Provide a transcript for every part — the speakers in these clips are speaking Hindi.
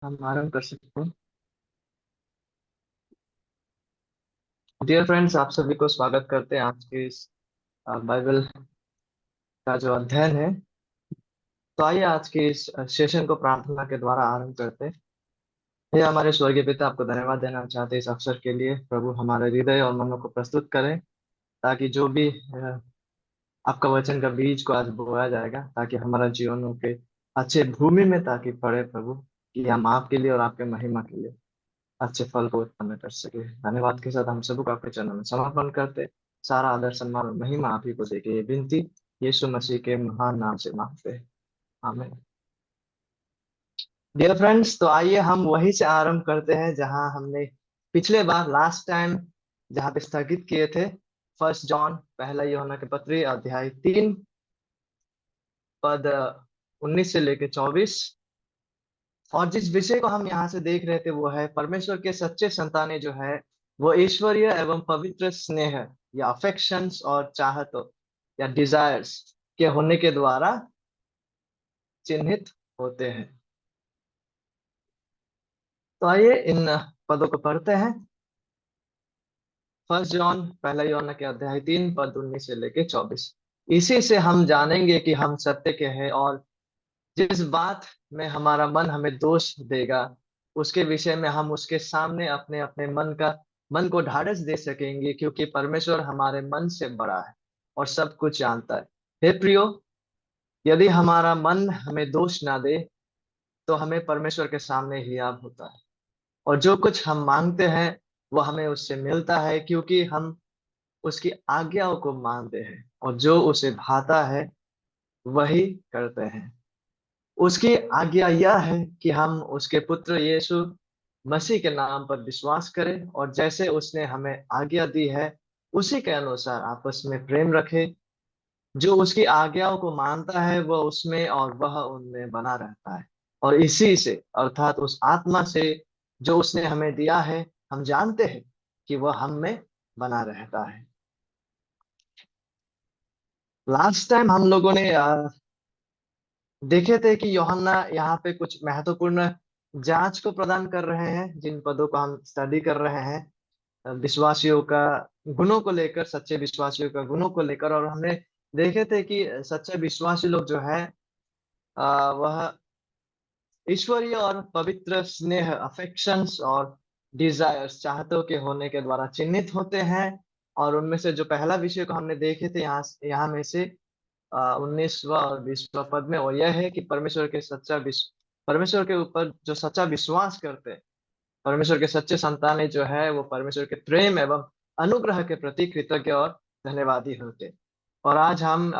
हम आरंभ कर सकते हैं। डियर फ्रेंड्स, आप सभी को स्वागत करते हैं आज के इस बाइबल का जो अध्ययन है। तो आइए आज के इस सेशन को प्रार्थना के द्वारा आरंभ करते हैं। हे हमारे स्वर्गीय पिता, आपको धन्यवाद देना चाहते हैं इस अवसर के लिए। प्रभु, हमारे हृदय और मनों को प्रस्तुत करें ताकि जो भी आपका वचन का बीज को आज बोया जाएगा, ताकि हमारा जीवन के अच्छे भूमि में ताकि पड़े प्रभु, कि हम आपके लिए और आपके महिमा के लिए अच्छे फल को उत्पन्न कर सके। धन्यवाद के साथ हम सबको आपके चरणों में समर्पण करते, सारा आदर सम्मान और महिमा आप ही को देके ये विनती यीशु मसीह के महान नाम से मांगते हैं। आमीन। डियर फ्रेंड्स, तो आइए हम वहीं से आरंभ करते हैं जहां हमने पिछले बार लास्ट टाइम जहां पे स्थगित किए थे। फर्स्ट जॉन, पहला यूहन्ना के पत्री, अध्याय 3, पद 19 से लेके 24। और जिस विषय को हम यहाँ से देख रहे थे वो है परमेश्वर के सच्चे संतानें जो है वो ईश्वरीय एवं पवित्र स्नेह या अफेक्शंस और चाहतों या डिजायर्स के होने के द्वारा चिन्हित होते हैं। तो आइए इन पदों को पढ़ते हैं। फर्स्ट जॉन, पहला यूहन्ना के अध्याय 3, पद 19 से लेके 24। इसी से हम जानेंगे कि हम सत्य के हैं, और जिस बात में हमारा मन हमें दोष देगा उसके विषय में हम उसके सामने अपने अपने मन को ढाढ़स दे सकेंगे, क्योंकि परमेश्वर हमारे मन से बड़ा है और सब कुछ जानता है। हे प्रियो, यदि हमारा मन हमें दोष ना दे तो हमें परमेश्वर के सामने हियाव होता है, और जो कुछ हम मांगते हैं वो हमें उससे मिलता है, क्योंकि हम उसकी आज्ञाओं को मानते हैं और जो उसे भाता है वही करते हैं। उसकी आज्ञा यह है कि हम उसके पुत्र यीशु मसीह के नाम पर विश्वास करें, और जैसे उसने हमें आज्ञा दी है उसी के अनुसार आपस में प्रेम रखें। जो उसकी आज्ञाओं को मानता है वह उसमें और वह उनमें बना रहता है, और इसी से अर्थात उस आत्मा से जो उसने हमें दिया है हम जानते हैं कि वह हम में बना रहता है। लास्ट टाइम हम लोगों ने देखे थे कि यूहन्ना यहाँ पे कुछ महत्वपूर्ण जांच को प्रदान कर रहे हैं, जिन पदों को हम स्टडी कर रहे हैं विश्वासियों का गुणों को लेकर, सच्चे विश्वासियों का गुणों को लेकर। और हमने देखे थे कि सच्चे विश्वासी लोग जो है वह ईश्वरीय और पवित्र स्नेह, अफेक्शंस और डिजायर्स, चाहतों के होने के द्वारा चिन्हित होते हैं। और उनमें से जो पहला विषय को हमने देखे थे यहाँ यहाँ में से 19वां और 20वां पद में, वो यह है कि परमेश्वर के ऊपर जो सच्चा विश्वास करते हैं, परमेश्वर के सच्चे संतानें जो है वो परमेश्वर के प्रेम एवं अनुग्रह के प्रति कृतज्ञ और धन्यवादी होते हैं। और आज हम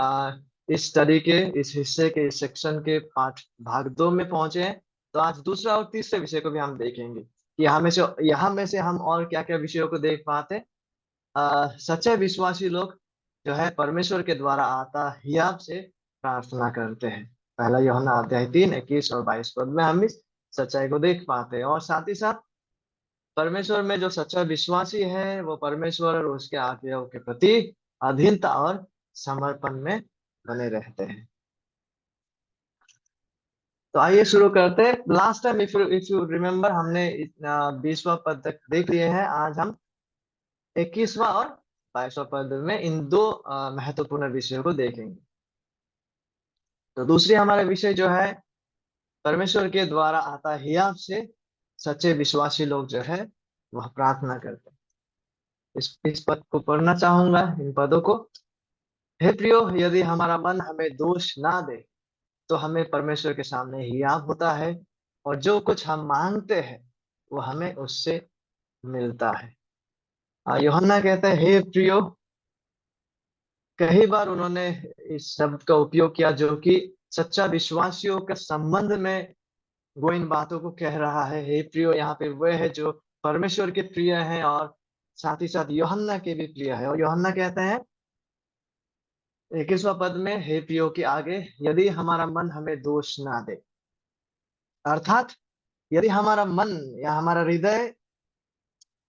इस स्टडी के इस हिस्से के इस सेक्शन के पाठ भाग 2 में पहुंचे हैं। तो आज दूसरा और तीसरे विषय को भी हम देखेंगे कि यहाँ में से हम और क्या क्या विषयों को देख पाते हैं। सच्चे विश्वासी लोग जो है परमेश्वर के द्वारा आता हियाव से प्रार्थना करते हैं। पहला यूहन्ना अध्याय 3, 21 और 22 पद में हम इस सच्चाई को देख पाते हैं। और साथ ही साथ परमेश्वर में जो सच्चा विश्वासी है वो परमेश्वर और उसके आज्ञाओं के प्रति अधीनता और समर्पण में बने रहते हैं। तो आइए शुरू करते हैं। Last time if you remember हमने 20वां पद तक देख लिए हैं। आज हम 21वां और 22वां पद में इन दो महत्वपूर्ण विषयों को देखेंगे। तो दूसरी हमारा विषय जो है परमेश्वर के द्वारा आता हियाव से सच्चे विश्वासी लोग जो है वह प्रार्थना करते हैं। इस पद को पढ़ना चाहूंगा, इन पदों को। हे प्रियो, यदि हमारा मन हमें दोष ना दे तो हमें परमेश्वर के सामने हियाव होता है, और जो कुछ हम मांगते हैं वो हमें उससे मिलता है। यूहन्ना कहते हैं हे प्रियो। कई बार उन्होंने इस शब्द का उपयोग किया जो कि सच्चा विश्वासियों के संबंध में वो इन बातों को कह रहा है। हे प्रियो यहाँ पे वह है जो परमेश्वर के प्रिय हैं, और साथ ही साथ यूहन्ना के भी प्रिय है। और यूहन्ना कहते हैं 21वां पद में, हे प्रियो के आगे, यदि हमारा मन हमें दोष ना दे। अर्थात यदि हमारा मन या हमारा हृदय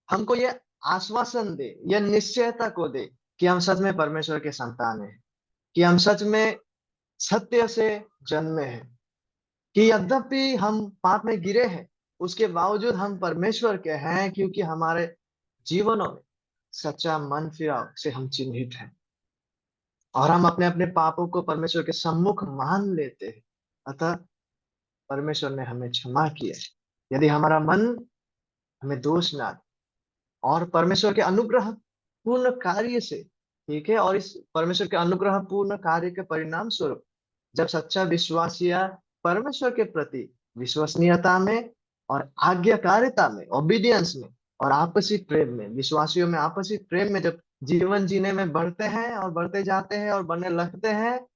हमको ये आश्वासन दे, यह निश्चयता को दे कि हम सच में परमेश्वर के संतान हैं, कि हम सच में सत्य से जन्मे हैं, कि यद्यपि हम पाप में गिरे हैं उसके बावजूद हम परमेश्वर के हैं, क्योंकि हमारे जीवनों में सच्चा मन फिराव से हम चिन्हित हैं और हम अपने अपने पापों को परमेश्वर के सम्मुख मान लेते हैं। अतः परमेश्वर ने हमें क्षमा किया है। यदि हमारा मन हमें दोष ना दे और परमेश्वर के अनुग्रह पूर्ण कार्य से, ठीक है, और इस परमेश्वर के अनुग्रह पूर्ण कार्य के परिणाम स्वरूप जब सच्चा विश्वासिया परमेश्वर के प्रति विश्वसनीयता में और आज्ञाकारिता में, ओबीडियंस में और आपसी प्रेम में, विश्वासियों में आपसी प्रेम में जब जीवन जीने में बढ़ते हैं और बढ़ते जाते हैं और बढ़ने लगते हैं,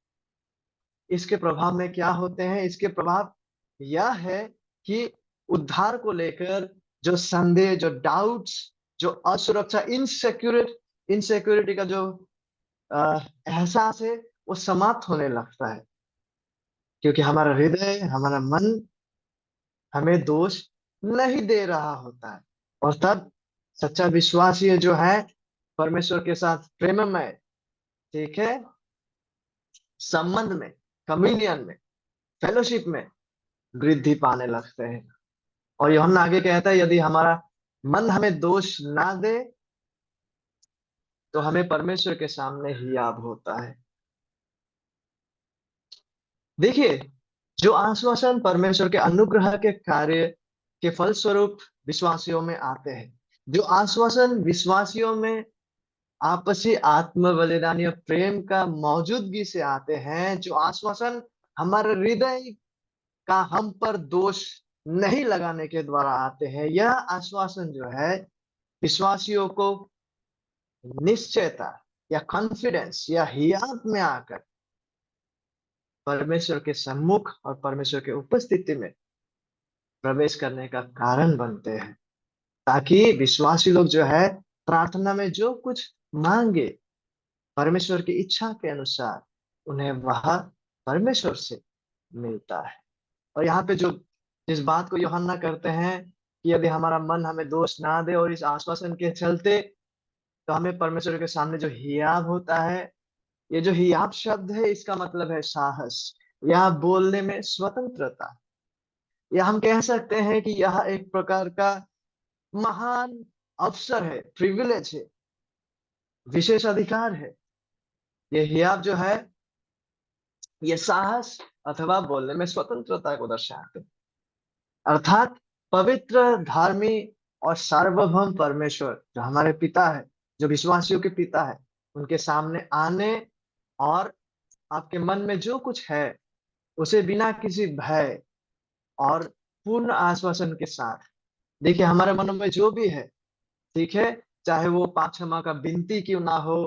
इसके प्रभाव में क्या होते हैं? इसके प्रभाव यह है कि उद्धार को लेकर जो संदेह, जो डाउट्स, जो असुरक्षा, इनसिक्योरिटी का जो एहसास है, वो समाप्त होने लगता है, क्योंकि हमारा हृदय, हमारा मन हमें दोष नहीं दे रहा होता है। और तब सच्चा विश्वासी जो है परमेश्वर के साथ प्रेम में, ठीक है, संबंध में, कम्युनियन में, फेलोशिप में वृद्धि पाने लगते हैं। और यूहन्ना आगे कहता है, यदि हमारा मन हमें दोष ना दे तो हमें परमेश्वर के सामने हियाव होता है। देखिए, जो आश्वासन परमेश्वर के अनुग्रह के कार्य के फलस्वरूप विश्वासियों में आते हैं, जो आश्वासन विश्वासियों में आपसी आत्म बलिदानी और प्रेम का मौजूदगी से आते हैं, जो आश्वासन हमारे हृदय का हम पर दोष नहीं लगाने के द्वारा आते हैं, यह आश्वासन जो है विश्वासियों को निश्चयता या कॉन्फिडेंस या हियाव में आकर परमेश्वर के सम्मुख और परमेश्वर के उपस्थिति में प्रवेश करने का कारण बनते हैं, ताकि विश्वासी लोग जो है प्रार्थना में जो कुछ मांगे परमेश्वर की इच्छा के अनुसार उन्हें वह परमेश्वर से मिलता है। और यहाँ पे जो जिस बात को यूहन्ना करते हैं कि यदि हमारा मन हमें दोष ना दे और इस आश्वासन के चलते, तो हमें परमेश्वर के सामने जो हियाव होता है, ये जो हियाव शब्द है इसका मतलब है साहस या बोलने में स्वतंत्रता, या हम कह सकते हैं कि यह एक प्रकार का महान अवसर है, प्रिविलेज है, विशेष अधिकार है। ये हियाव जो है ये साहस अथवा बोलने में स्वतंत्रता को दर्शाते हैं। अर्थात पवित्र, धार्मिक और सार्वभौम परमेश्वर जो हमारे पिता है, जो विश्वासियों के पिता है, उनके सामने आने और आपके मन में जो कुछ है उसे बिना किसी भय और पूर्ण आश्वासन के साथ, देखिए हमारे मन में जो भी है, ठीक है, चाहे वो पाप क्षमा का विनती क्यों ना हो,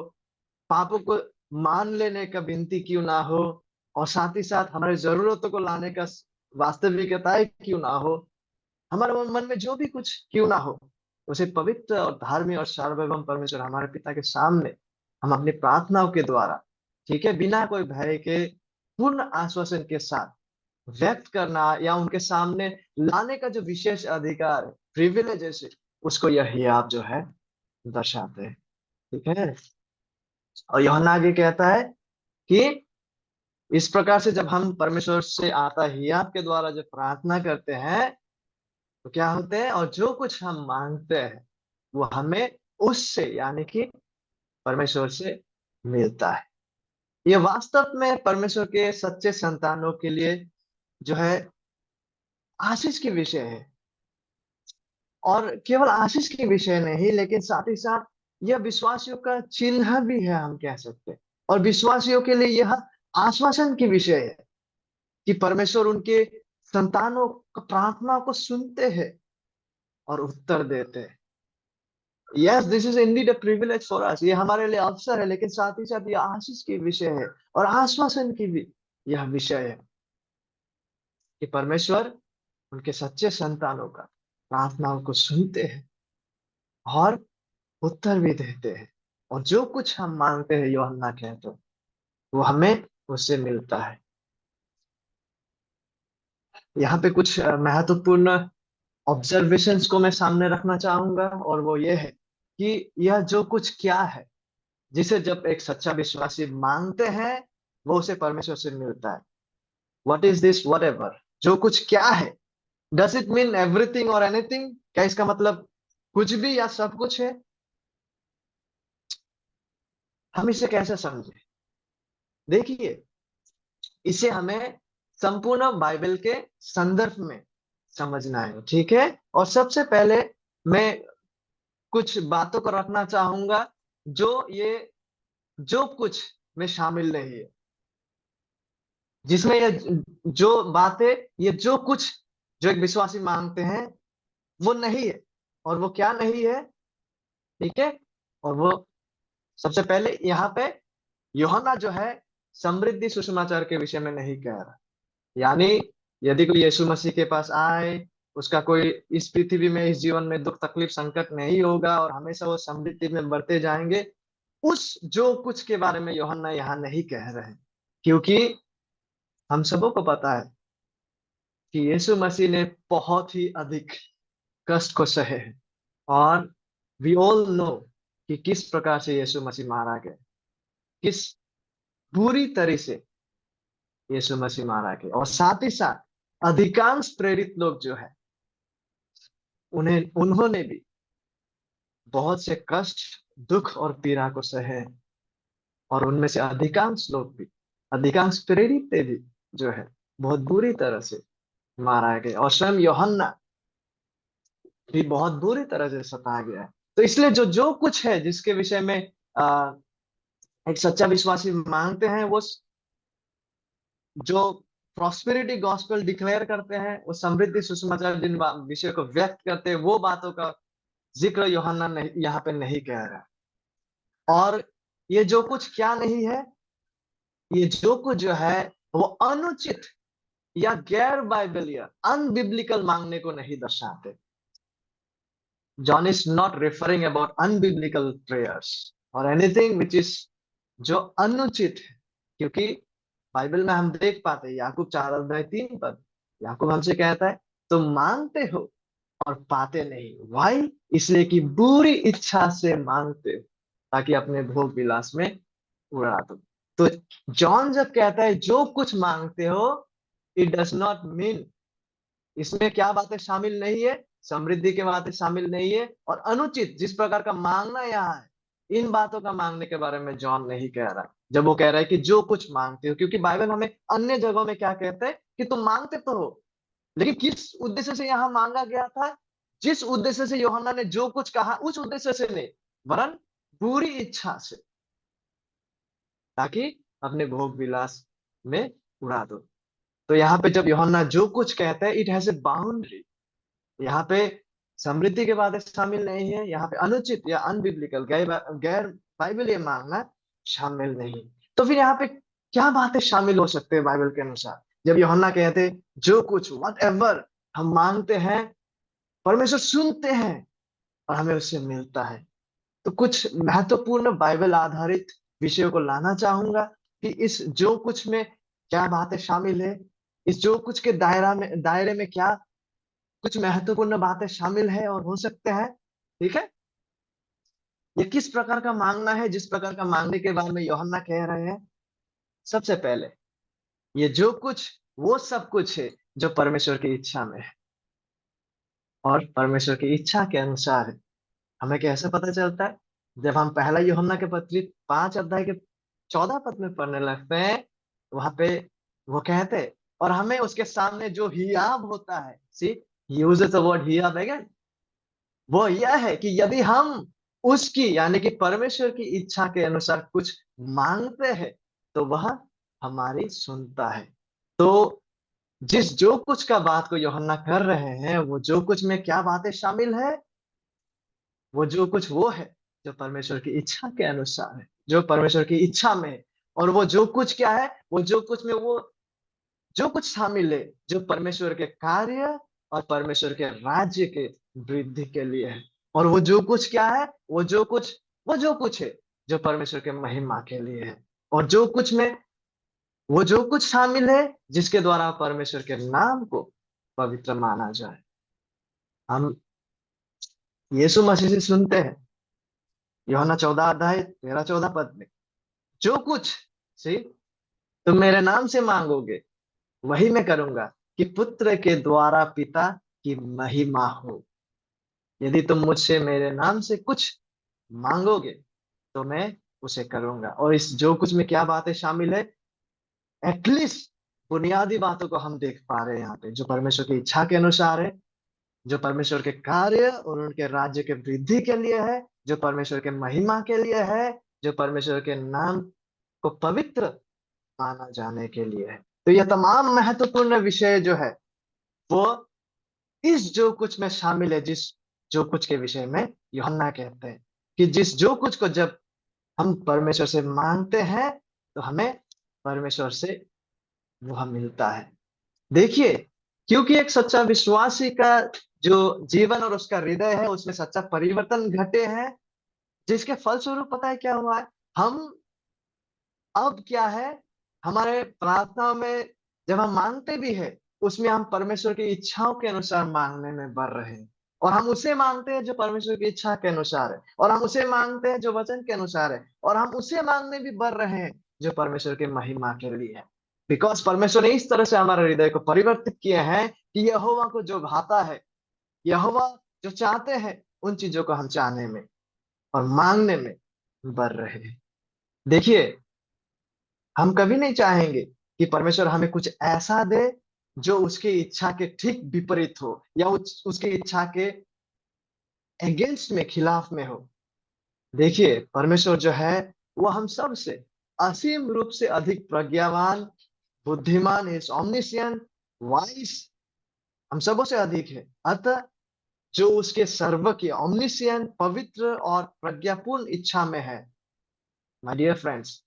पापों को मान लेने का विनती क्यों ना हो, और साथ ही साथ हमारे जरूरतों को लाने का वास्तविकता क्यों ना हो, हमारे मन में जो भी कुछ क्यों ना हो, उसे पवित्र और धार्मिक और सार्वभौम परमेश्वर हमारे पिता के सामने हम अपनी प्रार्थनाओं के द्वारा, ठीक है, बिना कोई भय के पूर्ण आश्वासन के साथ व्यक्त करना या उनके सामने लाने का जो विशेष अधिकार, प्रिविलेज है, उसको यह हियाव जो है दर्शाते हैं। ठीक है। और यूहन्ना आगे कहता है कि इस प्रकार से जब हम परमेश्वर से आता हियाव के द्वारा जब प्रार्थना करते हैं तो क्या होते हैं, और जो कुछ हम मांगते हैं वो हमें उससे यानी कि परमेश्वर से मिलता है। ये वास्तव में परमेश्वर के सच्चे संतानों के लिए जो है आशीष की विषय है, और केवल आशीष की विषय नहीं, लेकिन साथ ही साथ यह विश्वासियों का चिन्ह भी है, हम कह सकते हैं। और विश्वासियों के लिए यह आश्वासन की विषय है कि परमेश्वर उनके संतानों का प्रार्थना को सुनते हैं और उत्तर देते हैं। Yes, this is indeed a privilege for us, ये हमारे लिए अवसर है, लेकिन साथ ही साथ यह आशीष की विषय है और आश्वासन की भी यह विषय है कि परमेश्वर उनके सच्चे संतानों का प्रार्थनाओं को सुनते हैं और उत्तर भी देते हैं, और जो कुछ हम मांगते हैं यूहन्ना कहते हैं वो हमें उससे मिलता है। यहाँ पे कुछ महत्वपूर्ण ऑब्जर्वेशंस को मैं सामने रखना चाहूंगा, और वो ये है कि यह जो कुछ क्या है जिसे जब एक सच्चा विश्वासी मांगते हैं वो उसे परमेश्वर से मिलता है। What is this what ever, जो कुछ क्या है, डस इट मीन एवरीथिंग और एनीथिंग? क्या इसका मतलब कुछ भी या सब कुछ है? हम इसे कैसे समझे? देखिए, इसे हमें संपूर्ण बाइबल के संदर्भ में समझना है, ठीक है। और सबसे पहले मैं कुछ बातों को रखना चाहूंगा जो ये जो कुछ में शामिल नहीं है, जिसमें ये जो बातें, ये जो कुछ जो एक विश्वासी मांगते हैं वो नहीं है। और वो क्या नहीं है, ठीक है। और वो सबसे पहले यहाँ पे यूहन्ना जो है समृद्धि सुसमाचार के विषय में नहीं कह रहा। यानी यदि कोई यीशु मसीह के पास आए, उसका कोई इस पृथ्वी में, इस जीवन में दुख तकलीफ संकट नहीं होगा और हमेशा वो समृद्धि में बढ़ते जाएंगे, उस जो कुछ के बारे में यूहन्ना यहाँ नहीं कह रहे हैं। क्योंकि हम सबों को पता है कि यीशु मसीह ने बहुत ही अधिक कष्ट को सहे हैं। और वी ऑल नो कि किस प्रकार से यीशु मसीह मारा गया, किस बुरी तरह से यीशु मसीह मारा गया। और साथ ही साथ अधिकांश प्रेरित लोग जो है, उन्होंने भी बहुत से कष्ट, दुख और पीड़ा को सहे। और उनमें से अधिकांश लोग भी, अधिकांश प्रेरित भी जो है, बहुत बुरी तरह से मारा गया। और स्वयं यूहन्ना भी बहुत बुरी तरह से सताया गया है। तो इसलिए जो जो कुछ है जिसके विषय में आ, एक सच्चा विश्वासी मांगते हैं, वो जो प्रॉस्पेरिटी गॉस्पेल डिक्लेयर करते हैं, वो समृद्धि सुसमाचार जिन विषय को व्यक्त करते हैं, वो बातों का जिक्र यूहन्ना नहीं, यहाँ पे नहीं कह रहा। और ये जो कुछ क्या नहीं है, ये जो कुछ जो है वो अनुचित या गैर बाइबलीय, अनबिब्लिकल मांगने को नहीं दर्शाते। John is not referring about unbiblical prayers और एनीथिंग विच इज जो अनुचित है। क्योंकि बाइबल में हम देख पाते हैं, याकूब 4:3 याकूब हमसे कहता है, तुम मांगते हो और पाते नहीं, वाई? इसलिए कि बुरी इच्छा से मांगते हो, ताकि अपने भोग विलास में उड़ा दो। तो जॉन जब कहता है जो कुछ मांगते हो, इट डज नॉट मीन, इसमें क्या बातें शामिल नहीं है, समृद्धि की बातें शामिल नहीं है। और अनुचित जिस प्रकार का मांगना यहाँ है, इन बातों का मांगने के बारे में जॉन नहीं कह रहा जब वो कह रहा है कि जो कुछ मांगते हो। क्योंकि बाइबल हमें अन्य जगहों में क्या कहता है कि तुम मांगते तो हो, लेकिन किस उद्देश्य से यहाँ मांगा गया था? जिस उद्देश्य से यूहन्ना ने जो कुछ कहा, उस उद्देश्य से नहीं, वरन बुरी इच्छा से, ताकि अपने भोग विलास में उड़ा दो। तो यहाँ पे जब यूहन्ना जो कुछ कहता है, इट हैज ए बाउंड्री। यहाँ पे समृद्धि के बातें शामिल नहीं है, यहाँ पे अनुचित या अनबिब्लिकल, गैर बाइबलीय मांगना शामिल नहीं। तो फिर यहाँ पे क्या बातें शामिल हो सकते हैं बाइबल के अनुसार? जब यूहन्ना कहते हैं जो कुछ, वट एवर हम मांगते हैं, परमेश्वर सुनते हैं और हमें उससे मिलता है। तो कुछ महत्वपूर्ण बाइबल आधारित विषयों को लाना चाहूंगा कि इस जो कुछ में क्या बातें शामिल है, इस जो कुछ के दायरे में क्या कुछ महत्वपूर्ण बातें शामिल है और हो सकते हैं, ठीक है। ये किस प्रकार का मांगना है, जिस प्रकार का मांगने के बारे में यूहन्ना कह रहे हैं? सबसे पहले, ये जो कुछ वो सब कुछ है जो परमेश्वर की इच्छा में है और परमेश्वर की इच्छा के अनुसार है। हमें कैसे पता चलता है? जब हम पहला यूहन्ना के पत्री 5 अध्याय के 14 पद में पढ़ने लगते हैं, वहां पे वो कहते हैं, और हमें उसके सामने जो हियाब होता है, सी यूजेस द वर्ड हियाब अगेन, वो यह है कि यदि हम उसकी, यानी कि परमेश्वर की इच्छा के अनुसार कुछ मांगते हैं, तो वह हमारी सुनता है। तो जिस जो कुछ का बात को यूहन्ना कर रहे हैं, वो जो कुछ में क्या बातें शामिल है? वो जो कुछ वो है जो परमेश्वर की इच्छा के अनुसार है, जो परमेश्वर की इच्छा में है। और वो जो कुछ क्या है? वो जो कुछ में वो जो कुछ शामिल है जो परमेश्वर के कार्य और परमेश्वर के राज्य के वृद्धि के लिए है। और वो जो कुछ क्या है? वो जो कुछ है जो परमेश्वर के महिमा के लिए है। और जो कुछ में वो जो कुछ शामिल है जिसके द्वारा परमेश्वर के नाम को पवित्र माना जाए। हम यीशु मसीह से सुनते हैं, यूहन्ना 14 अध्याय 13-14 पद में, जो कुछ सी तुम मेरे नाम से मांगोगे, वही मैं करूंगा, कि पुत्र के द्वारा पिता की महिमा हो। यदि तुम मुझसे मेरे नाम से कुछ मांगोगे तो मैं उसे करूंगा। और इस जो कुछ में क्या बातें शामिल है, एटलीस्ट बुनियादी बातों को हम देख पा रहे हैं यहाँ पे, जो परमेश्वर की इच्छा के अनुसार है, जो परमेश्वर के कार्य और उनके राज्य के वृद्धि के लिए है, जो परमेश्वर के महिमा के लिए है, जो परमेश्वर के नाम को पवित्र माना जाने के लिए है। तो यह तमाम महत्वपूर्ण विषय जो है वो इस जो कुछ में शामिल है, जिस जो कुछ के विषय में यूहन्ना कहते हैं कि जिस जो कुछ को जब हम परमेश्वर से मांगते हैं तो हमें परमेश्वर से वह मिलता है। देखिए, क्योंकि एक सच्चा विश्वासी का जो जीवन और उसका हृदय है उसमें सच्चा परिवर्तन घटे हैं, जिसके फलस्वरूप पता है क्या हुआ है, हम अब क्या है, हमारे प्रार्थनाओं में जब हम मांगते भी है उसमें हम परमेश्वर की इच्छाओं के अनुसार मांगने में बढ़ रहे हैं। और हम उसे मांगते हैं जो परमेश्वर की इच्छा के अनुसार है, और हम उसे मांगते हैं जो वचन के अनुसार है, और हम उसे मांगने भी बढ़ रहे हैं जो परमेश्वर की महिमा के लिए है। बिकॉज परमेश्वर ने इस तरह से हमारे हृदय को परिवर्तित किया है कि यहोवा को जो भाता है, यहोवा जो चाहते हैं, उन चीजों को हम चाहने में और मांगने में बढ़ रहे हैं। देखिए, हम कभी नहीं चाहेंगे कि परमेश्वर हमें कुछ ऐसा दे जो उसकी इच्छा के ठीक विपरीत हो, या उसकी इच्छा के अगेंस्ट में, खिलाफ में हो। देखिए, परमेश्वर जो है वो हम सब से असीम रूप से अधिक प्रज्ञावान, बुद्धिमान, इज ऑमनिशियंट, वाइस, हम सबों से अधिक है। अतः जो उसके सर्व की ऑमनिशियंट, पवित्र और प्रज्ञापूर्ण इच्छा में है, माय डियर फ्रेंड्स,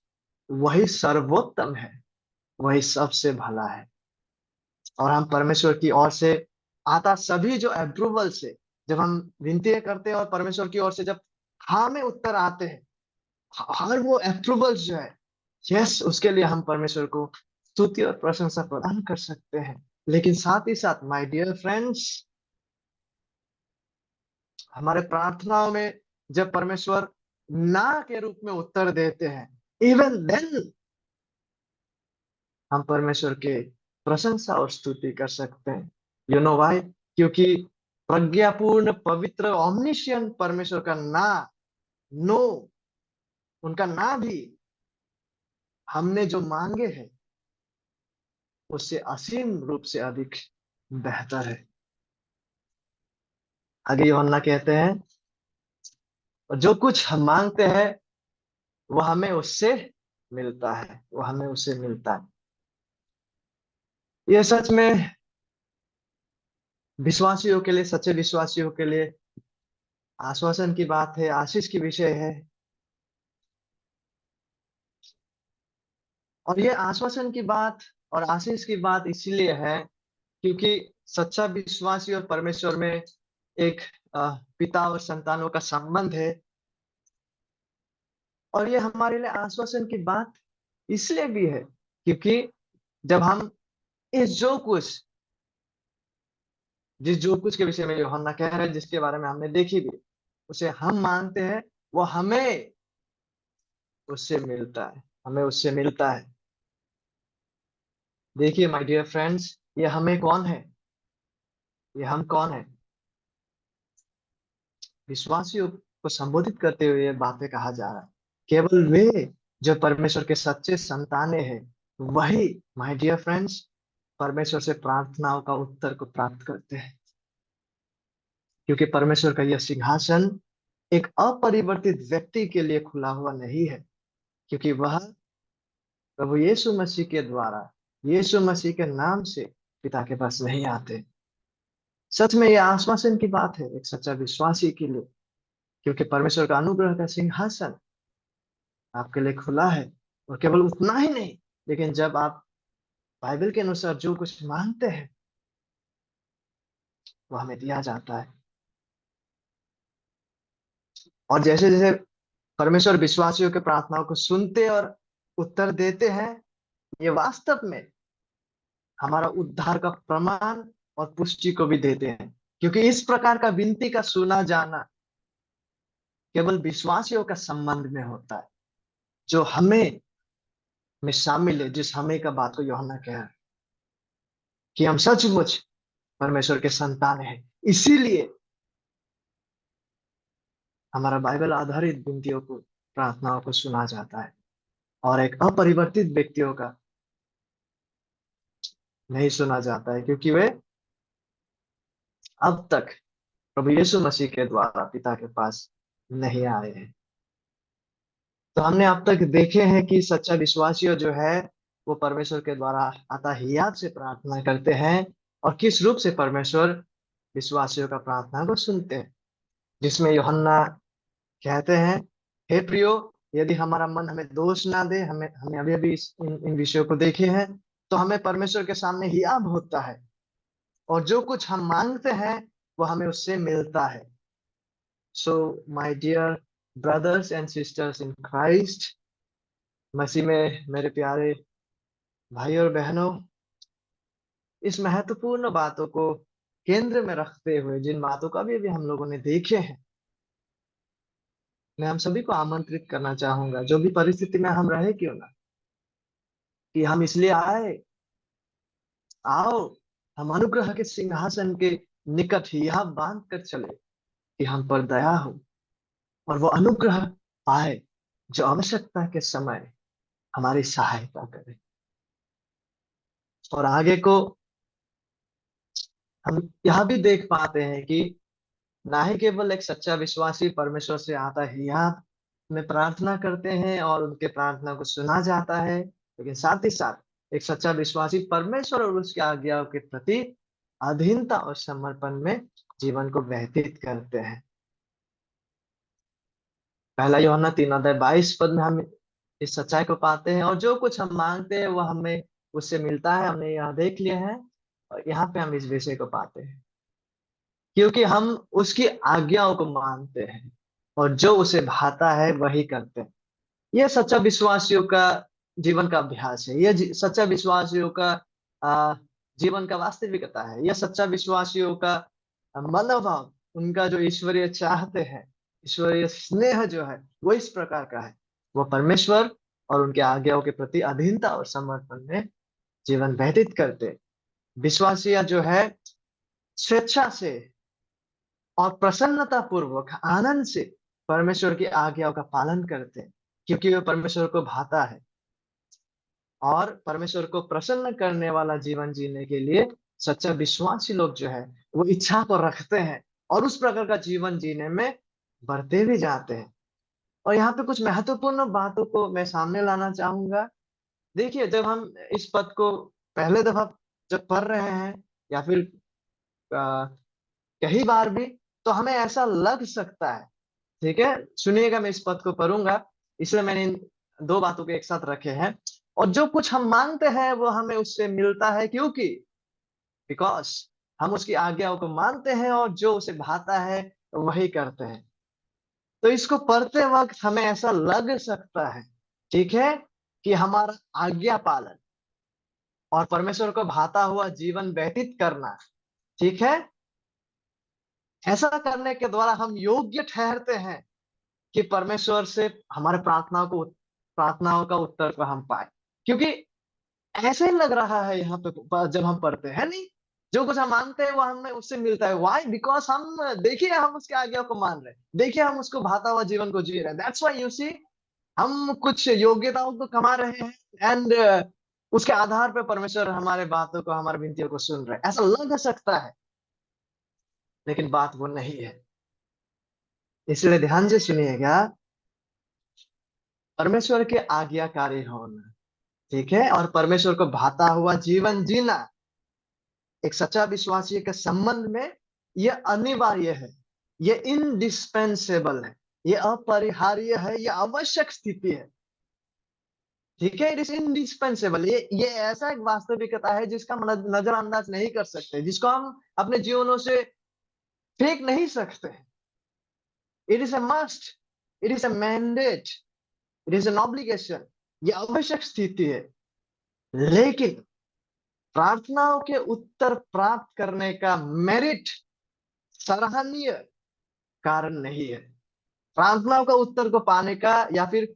वही सर्वोत्तम है, वही सबसे भला है। और हम परमेश्वर की ओर से आता सभी जो अप्रूवल से जब हम विनती करते हैं और परमेश्वर की ओर से जब हाँ में उत्तर आते हैं, हर वो अप्रूवल जो है, यस, उसके लिए हम परमेश्वर को स्तुति और प्रशंसा प्रदान कर सकते हैं। लेकिन साथ ही साथ माय डियर फ्रेंड्स, हमारे प्रार्थनाओं में जब परमेश्वर ना के रूप में उत्तर देते हैं, इवन देन हम परमेश्वर के प्रशंसा और स्तुति कर सकते हैं। You know why? क्योंकि प्रज्ञापूर्ण, पवित्र, ऑमनिशियंट परमेश्वर का ना, नो, उनका ना भी हमने जो मांगे हैं उससे असीम रूप से अधिक बेहतर है। आगे यूहन्ना कहते हैं, और जो कुछ हम मांगते हैं वो हमें उससे मिलता है, वो हमें उससे मिलता है। ये सच में विश्वासियों के लिए, सच्चे विश्वासियों के लिए आश्वासन की बात है, आशीष की विषय है। और ये आश्वासन की बात और आशीष की बात इसलिए है क्योंकि सच्चा विश्वासी और परमेश्वर में एक पिता और संतानों का संबंध है। और ये हमारे लिए आश्वासन की बात इसलिए भी है क्योंकि जब हम इस जो कुछ जिस जो कुछ के विषय में यूहन्ना कह रहे हैं, जिसके बारे में हमने देखी भी, उसे हम मानते हैं, वो हमें उससे मिलता है, हमें उससे मिलता है। देखिए माय डियर फ्रेंड्स, ये हमें कौन है, ये हम कौन है? विश्वासियों को संबोधित करते हुए ये बातें कहा जा रहा है। केवल वे जो परमेश्वर के सच्चे संताने हैं, वही माय डियर फ्रेंड्स परमेश्वर से प्रार्थनाओं का उत्तर को प्राप्त करते हैं। क्योंकि परमेश्वर का यह सिंहासन एक अपरिवर्तित व्यक्ति के लिए खुला हुआ नहीं है, क्योंकि वह प्रभु यीशु मसीह के द्वारा, यीशु मसीह के नाम से पिता के पास नहीं आते। सच में यह आश्वासन की बात है एक सच्चा विश्वासी के लिए, क्योंकि परमेश्वर का अनुग्रह का सिंहासन आपके लिए खुला है। और केवल उतना ही नहीं, लेकिन जब आप बाइबल के अनुसार जो कुछ मांगते हैं वो हमें दिया जाता है। और जैसे जैसे परमेश्वर विश्वासियों के प्रार्थनाओं को सुनते और उत्तर देते हैं, ये वास्तव में हमारा उद्धार का प्रमाण और पुष्टि को भी देते हैं। क्योंकि इस प्रकार का विनती का सुना जाना केवल विश्वासियों का संबंध में होता है, जो हमें में शामिल है, जिस हमें का बात को यूहन्ना कह रहा है कि हम सचमुच परमेश्वर के संतान है। इसीलिए हमारा बाइबल आधारित विनतियों को, प्रार्थनाओं को सुना जाता है, और एक अपरिवर्तित व्यक्तियों का नहीं सुना जाता है, क्योंकि वे अब तक प्रभु यीशु मसीह के द्वारा पिता के पास नहीं आए हैं। तो हमने अब तक देखे हैं कि सच्चा विश्वासी जो है वो परमेश्वर के द्वारा आता हियाव से प्रार्थना करते हैं, और किस रूप से परमेश्वर विश्वासियों का प्रार्थना को सुनते हैं, जिसमें यूहन्ना कहते हैं, हे प्रियो, यदि हमारा मन हमें दोष ना दे, हमें हमें अभी अभी इन विषयों को देखे हैं, तो हमें परमेश्वर के सामने हियाव होता है, और जो कुछ हम मांगते हैं वो हमें उससे मिलता है। So my dear brothers and sisters in Christ, मसीह में मेरे प्यारे भाई और बहनों, इस महत्वपूर्ण बातों को केंद्र में रखते हुए जिन बातों का भी हम लोगों ने देखे हैं, मैं हम सभी को आमंत्रित करना चाहूंगा, जो भी परिस्थिति में हम रहे क्यों ना, कि हम इसलिए आए, आओ, हम अनुग्रह के सिंहासन के निकट ही यह बांध कर चले कि हम पर दया हो, और वो अनुग्रह पाए जो आवश्यकता के समय हमारी सहायता करे। और आगे को हम यह भी देख पाते हैं कि ना ही केवल एक सच्चा विश्वासी परमेश्वर से आता है यहाँ में प्रार्थना करते हैं और उनके प्रार्थना को सुना जाता है, लेकिन साथ ही साथ एक सच्चा विश्वासी परमेश्वर और उसकी आज्ञाओं के प्रति अधीनता और समर्पण में जीवन को व्यतीत करते हैं। पहला यूहन्ना 3:22 में हम इस सच्चाई को पाते हैं, और जो कुछ हम मांगते हैं वो हमें उससे मिलता है, हमने यहाँ देख लिया है। और यहाँ पे हम इस विषय को पाते हैं क्योंकि हम उसकी आज्ञाओं को मानते हैं, और जो उसे भाता है वही करते हैं। यह सच्चा विश्वासियों का जीवन का अभ्यास है, यह सच्चा विश्वासियों का आ, जीवन का वास्तविकता है। यह सच्चा विश्वासियों का मनोभाव, उनका जो ईश्वरीय चाहते हैं, ईश्वरीय स्नेह जो है वो इस प्रकार का है। वो परमेश्वर और उनके आज्ञाओं के प्रति अधीनता और समर्पण में जीवन व्यतीत करते। विश्वासिया जो है स्वेच्छा से और प्रसन्नता पूर्वक आनंद से परमेश्वर की आज्ञाओं का पालन करते हैं, क्योंकि वे परमेश्वर को भाता है। और परमेश्वर को प्रसन्न करने वाला जीवन जीने के लिए सच्चा विश्वासी लोग जो है वो इच्छा को रखते हैं, और उस प्रकार का जीवन जीने में बढ़ते भी जाते हैं। और यहाँ पे कुछ महत्वपूर्ण बातों को मैं सामने लाना चाहूंगा। देखिए, जब हम इस पद को पहले दफा जब पढ़ रहे हैं, या फिर आ, कई बार भी, तो हमें ऐसा लग सकता है, ठीक है, सुनिएगा, मैं इस पद को पढ़ूंगा, इसलिए मैंने इन दो बातों को एक साथ रखे हैं। और जो कुछ हम मांगते हैं वो हमें उससे मिलता है, क्योंकि बिकॉज हम उसकी आज्ञाओं को मानते हैं, और जो उसे भाता है वही करते हैं। तो इसको पढ़ते वक्त हमें ऐसा लग सकता है, ठीक है, कि हमारा आज्ञा पालन और परमेश्वर को भाता हुआ जीवन व्यतीत करना, ठीक है, ऐसा करने के द्वारा हम योग्य ठहरते हैं कि परमेश्वर से हमारे प्रार्थनाओं का उत्तर को हम पाए। क्योंकि ऐसे ही लग रहा है यहाँ पे जब हम पढ़ते हैं, नहीं, जो कुछ हम मांगते हैं वो हमें उससे मिलता है। वाई? बिकॉज हम देखिए, हम उसके आज्ञा को मान रहे हैं, देखिए हम उसको भाता हुआ जीवन को जी रहे हैं। दैट्स व्हाई यू सी, हम कुछ योग्यताओं को कमा रहे हैं, एंड उसके आधार पर परमेश्वर हमारे बातों को, हमारी विनतियों को सुन रहे हैं। ऐसा लग सकता है, लेकिन बात वो नहीं है। इसलिए ध्यान से सुनिएगा, परमेश्वर के आज्ञाकारी होना, ठीक है, और परमेश्वर को भाता हुआ जीवन जीना एक सच्चा विश्वासी के संबंध में यह अनिवार्य है, यह इनडिस्पेंसेबल है, यह अपरिहार्य है, यह आवश्यक स्थिति है, ठीक है। It is indispensable. ये ऐसा एक वास्तविकता है जिसका हम नजरअंदाज नहीं कर सकते, जिसको हम अपने जीवनों से फेंक नहीं सकते। It is a must, it is a mandate, it is an obligation. ये आवश्यक स्थिति है। लेकिन प्रार्थनाओं के उत्तर प्राप्त करने का मेरिट सराहनीय कारण नहीं है। प्रार्थनाओं का उत्तर को पाने का, या फिर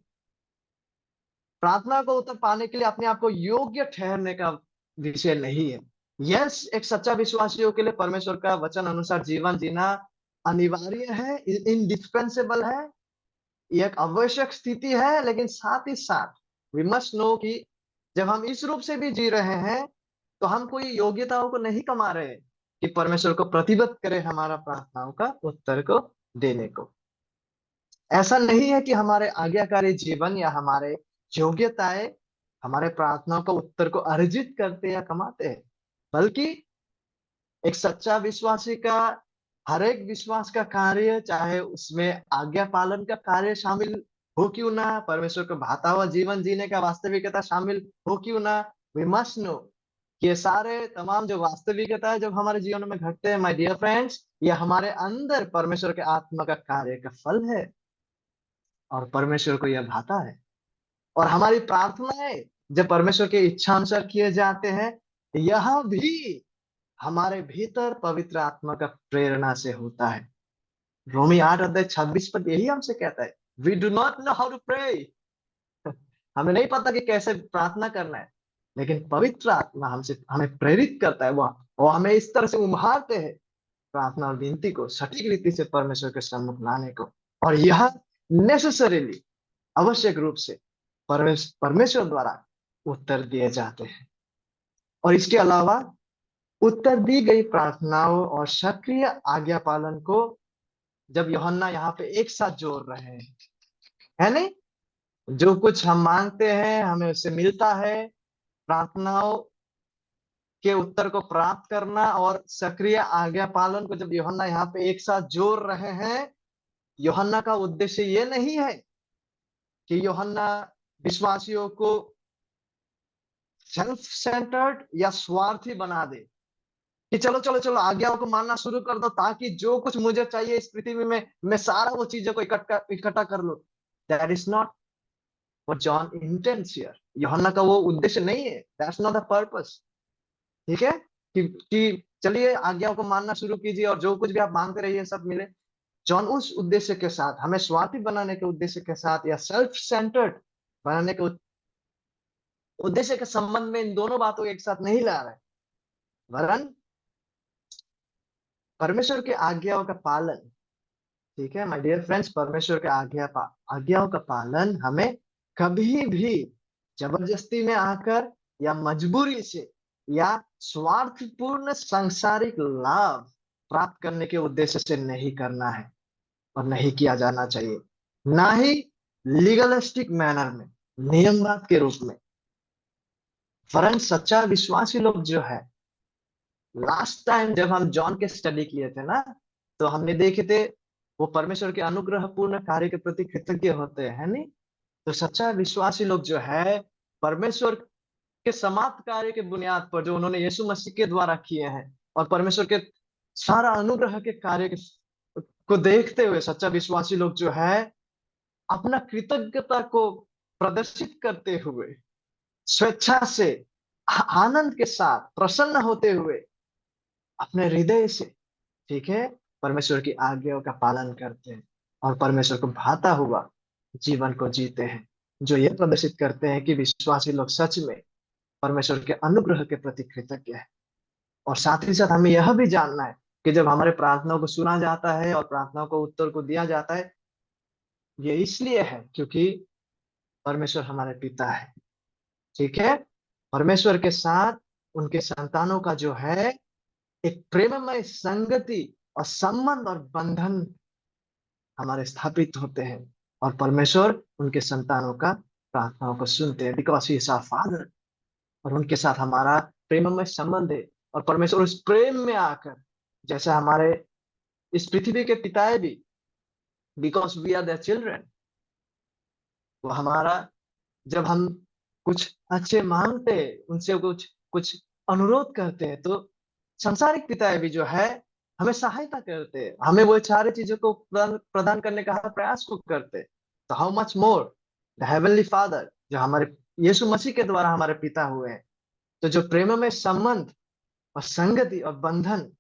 प्रार्थना को उत्तर पाने के लिए अपने आप को योग्य ठहरने का विषय नहीं है। यस, एक सच्चा विश्वासियों के लिए परमेश्वर का वचन अनुसार जीवन जीना अनिवार्य है, इंडिस्पेंसेबल है, ये एक आवश्यक स्थिति है। लेकिन साथ ही साथ वी मस्ट नो कि जब हम इस रूप से भी जी रहे हैं, तो हम कोई योग्यताओं को नहीं कमा रहे कि परमेश्वर को प्रतिबद्ध करे हमारा प्रार्थनाओं का उत्तर को देने को। ऐसा नहीं है कि हमारे आज्ञाकारी जीवन या हमारे योग्यताएं हमारे प्रार्थनाओं का उत्तर को अर्जित करते या कमाते हैं, बल्कि एक सच्चा विश्वासी का हर एक विश्वास का कार्य, चाहे उसमें आज्ञा पालन का कार्य शामिल हो क्यों ना, परमेश्वर को भाता हुआ जीवन जीने का वास्तविकता शामिल हो क्यों ना, वी मस्ट नो कि ये सारे तमाम जो वास्तविकता है जब हमारे जीवन में घटते हैं, माय डियर फ्रेंड्स, ये हमारे अंदर परमेश्वर के आत्मा का कार्य का फल है और परमेश्वर को यह भाता है। और हमारी प्रार्थनाएं जब परमेश्वर के इच्छा अनुसार किए जाते हैं, यह भी हमारे भीतर पवित्र आत्मा का प्रेरणा से होता है। रोमी 8 अध्याय 26 पद यही हमसे कहता है, we do not know how to pray. हमें नहीं पता कि कैसे प्रार्थना करना है, लेकिन पवित्र आत्मा हमसे हमें प्रेरित करता है, वो हमें इस तरह से उभारते हैं प्रार्थना और विनती को सटीक रीति से परमेश्वर के सम्मुख लाने को। और यह नेसेसरीली, आवश्यक रूप से परमेश्वर द्वारा उत्तर दिए जाते हैं। और इसके अलावा उत्तर दी गई प्रार्थनाओं और सक्रिय आज्ञा पालन को जब यूहन्ना यहाँ पे एक साथ जोड़ रहे हैं, है नहीं, जो कुछ हम मांगते हैं हमें उससे मिलता है, प्रार्थनाओं के उत्तर को प्राप्त करना और सक्रिय आज्ञा पालन को जब यूहन्ना यहाँ पे एक साथ जोड़ रहे हैं, यूहन्ना का उद्देश्य ये नहीं है कि यूहन्ना विश्वासियों को सेल्फ सेंटर्ड या स्वार्थी बना दे कि चलो चलो चलो आज्ञाओं को मानना शुरू कर दो, ताकि जो कुछ मुझे चाहिए इस पृथ्वी में मैं सारा वो चीजों को इकट्ठा इकट्ठा कर लूं। That is not what John intends here. यूहन्ना का वो उद्देश्य नहीं है, दैट्स नॉट द पर्पस। ठीक है, कि चलिए आज्ञाओं को मानना शुरू कीजिए और जो कुछ भी आप मांगते रहिए सब मिले। जॉन उस उद्देश्य के साथ, हमें स्वार्थी बनाने के उद्देश्य के साथ या सेल्फ सेंटर्ड बनाने के उद्देश्य के संबंध में इन दोनों बातों को एक साथ नहीं ला रहे, वरन परमेश्वर की आज्ञाओं का पालन। ठीक है माय डियर फ्रेंड्स, परमेश्वर के आज्ञाओं का पालन हमें कभी भी जबरदस्ती में आकर या मजबूरी से या स्वार्थपूर्ण सांसारिक लाभ प्राप्त करने के उद्देश्य से नहीं करना है और नहीं किया जाना चाहिए, ना ही लीगलिस्टिक मैनर में, नियमवाद के रूप में। वरन सच्चा विश्वासी लोग जो है, लास्ट टाइम जब हम जॉन के स्टडी किए थे ना, तो हमने देखे थे वो परमेश्वर के अनुग्रह पूर्ण कार्य के प्रति कृतज्ञ होते हैं, है नहीं। तो सच्चा विश्वासी लोग जो है, परमेश्वर के समाप्त कार्य के बुनियाद पर जो उन्होंने यीशु मसीह के द्वारा किए हैं और परमेश्वर के सारा अनुग्रह के कार्य को देखते हुए, सच्चा विश्वासी लोग जो है अपना कृतज्ञता को प्रदर्शित करते हुए, स्वेच्छा से, आनंद के साथ, प्रसन्न होते हुए, अपने हृदय से, ठीक है, परमेश्वर की आज्ञाओं का पालन करते हैं और परमेश्वर को भाता हुआ जीवन को जीते हैं, जो ये प्रदर्शित करते हैं कि विश्वासी लोग सच में परमेश्वर के अनुग्रह के प्रति कृतज्ञ है। और साथ ही साथ हमें यह भी जानना है कि जब हमारे प्रार्थनाओं को सुना जाता है और प्रार्थनाओं को उत्तर को दिया जाता है, ये इसलिए है क्योंकि परमेश्वर हमारे पिता है। ठीक है, परमेश्वर के साथ उनके संतानों का जो है एक प्रेममय संगति और संबंध और बंधन हमारे स्थापित होते हैं, और परमेश्वर उनके संतानों का प्रार्थनाओं को सुनते हैं, because he is our father. और उनके साथ हमारा प्रेममय संबंध है, और परमेश्वर उस प्रेम में आकर, जैसे हमारे इस पृथ्वी के पिताएं भी, because we are their children, वो हमारा, जब हम कुछ अच्छे मांगते हैं, उनसे कुछ कुछ अनुरोध करते हैं, तो संसारिक पिताएं भी जो है हमें सहायता करते हैं, हमें वो सारी चीजों को प्रदान करने का हर प्रयास को करते हैं। तो how much more the heavenly father, जो हमारे यीशु मसीह के द्वारा हमारे पिता हुए हैं। तो जो प्रेम में संबंध और संगति और बंधन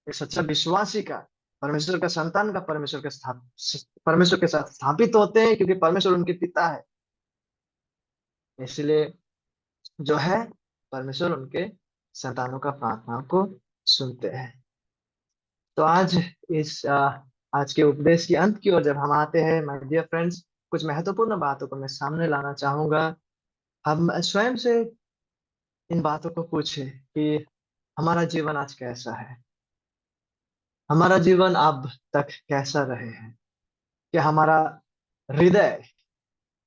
एक सच्चा विश्वासी का, परमेश्वर का संतान का परमेश्वर के साथ स्थापित होते हैं, क्योंकि परमेश्वर उनके पिता है, इसलिए जो है परमेश्वर उनके संतानों का प्रार्थनाओं को सुनते हैं। तो आज के उपदेश के अंत की ओर जब हम आते हैं माय डियर फ्रेंड्स, कुछ महत्वपूर्ण बातों को मैं सामने लाना चाहूंगा। हम स्वयं से इन बातों को पूछें कि हमारा जीवन आज कैसा है, हमारा जीवन अब तक कैसा रहे हैं। क्या हमारा हृदय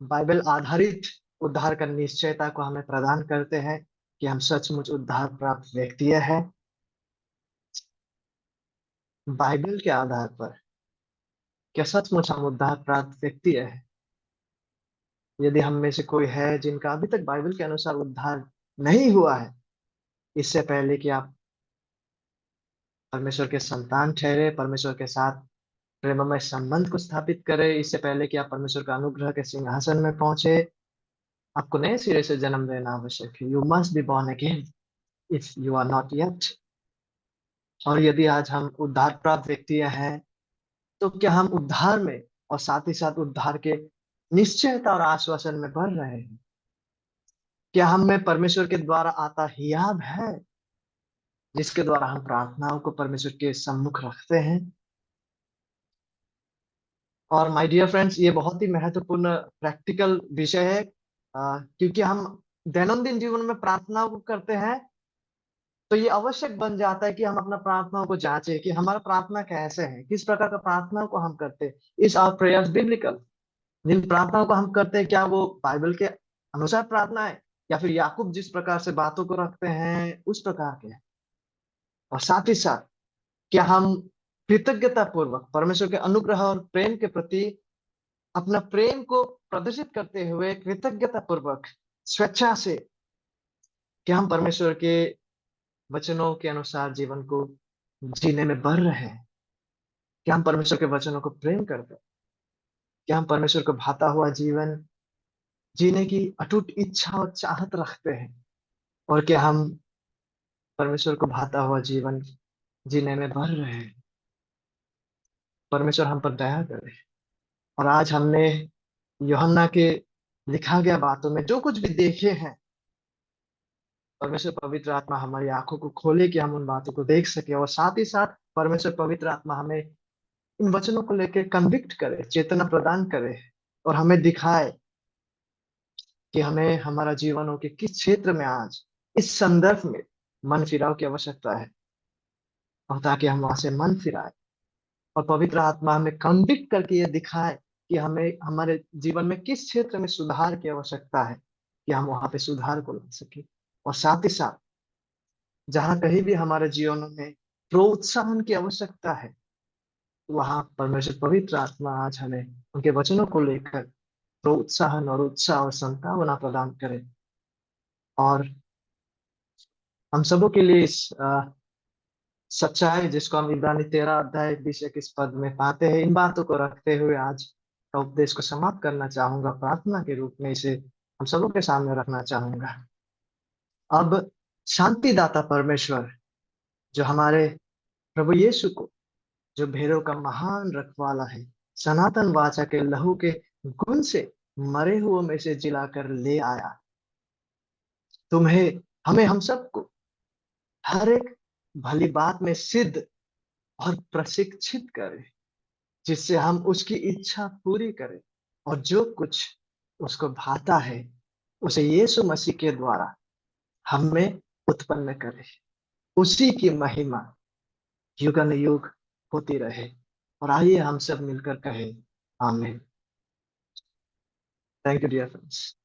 बाइबल आधारित उद्धार का निश्चयता को हमें प्रदान करते हैं कि हम सचमुच उद्धार प्राप्त व्यक्ति हैं। बाइबल के आधार पर क्या सचमुच हम उद्धार प्राप्त व्यक्ति हैं? यदि हम में से कोई है जिनका अभी तक बाइबल के अनुसार उद्धार नहीं हुआ है, इससे पहले कि आप परमेश्वर के संतान ठहरे, परमेश्वर के साथ प्रेममय संबंध को स्थापित करें, इससे पहले कि आप परमेश्वर का अनुग्रह के सिंहासन में पहुंचे, आपको नए सिरे से जन्म लेना आवश्यक है। You must be born again if you are not yet. और यदि आज हम उद्धार प्राप्त व्यक्ति हैं, तो क्या हम उद्धार में और साथ ही साथ उद्धार के निश्चयता और आश्वासन में बढ़ रहे हैं? क्या हम में परमेश्वर के द्वारा आता हियाव है, जिसके द्वारा हम प्रार्थनाओं को परमेश्वर के सम्मुख रखते हैं? और माय डियर फ्रेंड्स, ये बहुत ही महत्वपूर्ण प्रैक्टिकल विषय है, क्योंकि हम दैनंदिन जीवन में प्रार्थनाओं को करते हैं, तो ये आवश्यक बन जाता है कि हम अपना प्रार्थनाओं को जांचें कि हमारा प्रार्थना कैसे है, किस प्रकार का प्रार्थनाओं को हम करते हैं। Is our prayers biblical? जिन प्रार्थनाओं को हम करते हैं, क्या वो बाइबल के अनुसार प्रार्थना है, या फिर याकूब जिस प्रकार से बातों को रखते हैं उस प्रकार के हैं? और साथ ही साथ क्या हम कृतज्ञता पूर्वक परमेश्वर के अनुग्रह और प्रेम के प्रति अपना प्रेम को प्रदर्शित करते हुए कृतज्ञता पूर्वक स्वेच्छा से क्या हम परमेश्वर के वचनों के अनुसार जीवन को जीने में बढ़ रहे हैं? क्या हम परमेश्वर के वचनों को प्रेम करते हैं? क्या हम परमेश्वर को भाता हुआ जीवन जीने की अटूट इच्छा और चाहत रखते हैं? और क्या हम परमेश्वर को भाता हुआ जीवन जीने में बढ़ रहे हैं? परमेश्वर हम पर दया करे। और आज हमने यूहन्ना के लिखा गया बातों में जो कुछ भी देखे हैं, परमेश्वर पवित्र आत्मा हमारी आंखों को खोले कि हम उन बातों को देख सके, और साथ ही साथ परमेश्वर पवित्र आत्मा हमें इन वचनों को लेकर कन्विक्ट करे, चेतना प्रदान करे, और हमें दिखाए कि हमें हमारा जीवनों के किस क्षेत्र में आज इस संदर्भ में मन फिराव की आवश्यकता है, और ताकि हम वहां से मन फिराए। और पवित्र आत्मा हमें कन्विक्ट करके ये दिखाए कि हमें हमारे जीवन में किस क्षेत्र में सुधार की आवश्यकता है, कि हम वहां पे सुधार को ला सके। और साथ ही साथ जहां कहीं भी हमारे जीवन में प्रोत्साहन की आवश्यकता है, वहां परमेश्वर पवित्र आत्मा आज हमें उनके वचनों को लेकर प्रोत्साहन और उत्साह और संभावना प्रदान करे। और हम सबों के लिए इस सच्चाई जिसको हम इब्रानी 13 अध्याय 20-21 पद में पाते हैं, इन बातों को रखते हुए आज का उपदेश को समाप्त करना चाहूंगा। प्रार्थना के रूप में इसे हम सबों के सामने रखना चाहूंगा। अब शांतिदाता परमेश्वर, जो हमारे प्रभु यीशु को, जो भेड़ों का महान रखवाला है, सनातन वाचा के लहू के गुण से मरे हुओं में से जिलाकर ले आया, तुम्हें हमें हम सबको हर एक भली बात में सिद्ध और प्रशिक्षित करे, जिससे हम उसकी इच्छा पूरी करें, और जो कुछ उसको भाता है उसे यीशु मसीह के द्वारा हम में उत्पन्न करे। उसी की महिमा युगन युग होती रहे। और आइए हम सब मिलकर कहें, आमीन। Thank you dear friends.